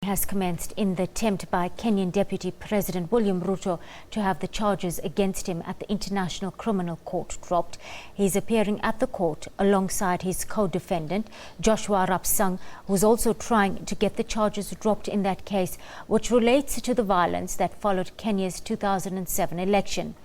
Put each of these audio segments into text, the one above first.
Has commenced in the attempt by Kenyan Deputy President William Ruto to have the charges against him at the International Criminal Court dropped. He's appearing at the court alongside his co-defendant, Joshua Arap, who's also trying to get the charges dropped in that case, which relates to the violence that followed Kenya's 2007 election.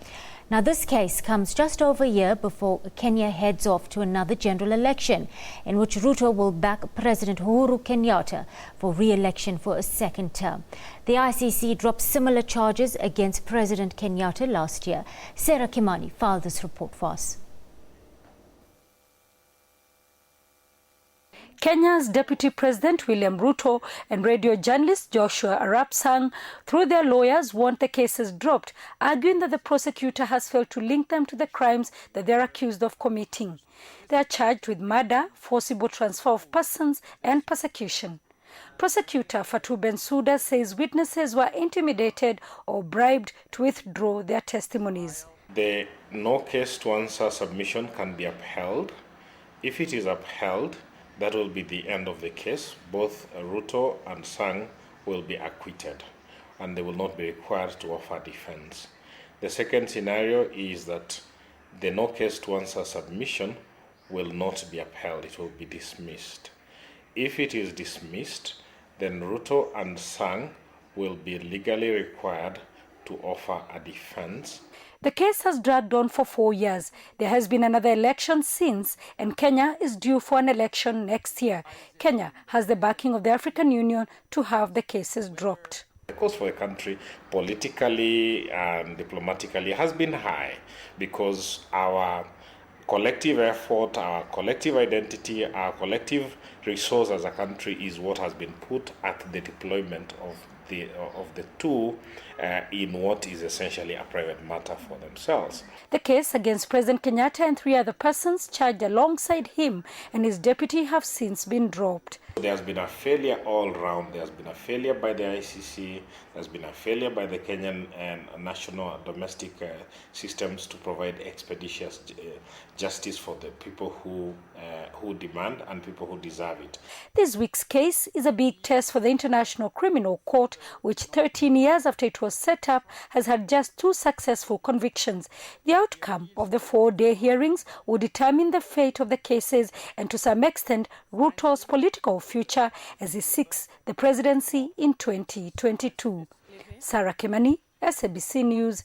Now, this case comes just over a year before Kenya heads off to another general election in which Ruto will back President Uhuru Kenyatta for re-election for a second term. The ICC dropped similar charges against President Kenyatta last year. Sarah Kimani filed this report for us. Kenya's Deputy President William Ruto and radio journalist Joshua Arap, through their lawyers, want the cases dropped, arguing that the prosecutor has failed to link them to the crimes that they are accused of committing. They are charged with murder, forcible transfer of persons, and persecution. Prosecutor Fatou Bensouda says witnesses were intimidated or bribed to withdraw their testimonies. The no case to answer submission can be upheld. If it is upheld, that will be the end of the case. Both Ruto and Sang will be acquitted and they will not be required to offer defense. The second scenario is that the no case to answer submission will not be upheld. It will be dismissed. If it is dismissed, then Ruto and Sang will be legally required to offer a defense. The case has dragged on for 4 years. There has been another election since, and Kenya is due for an election next year. Kenya has the backing of the African Union to have the cases dropped. The cost for the country, politically and diplomatically, has been high because our collective effort, our collective identity, our collective resource as a country is what has been put at the deployment of the two in what is essentially a private matter for themselves. The case against President Kenyatta and 3 other persons charged alongside him and his deputy have since been dropped. There has been a failure all round. There has been a failure by the ICC. There has been a failure by the Kenyan and national and domestic systems to provide expeditious justice for the people who demand and people who deserve it. This week's case is a big test for the International Criminal Court, which 13 years after it was set up has had just 2 successful convictions. The outcome of the 4-day hearings will determine the fate of the cases and to some extent Ruto's political future as he seeks the presidency in 2022. Sarah Kimani, SABC News,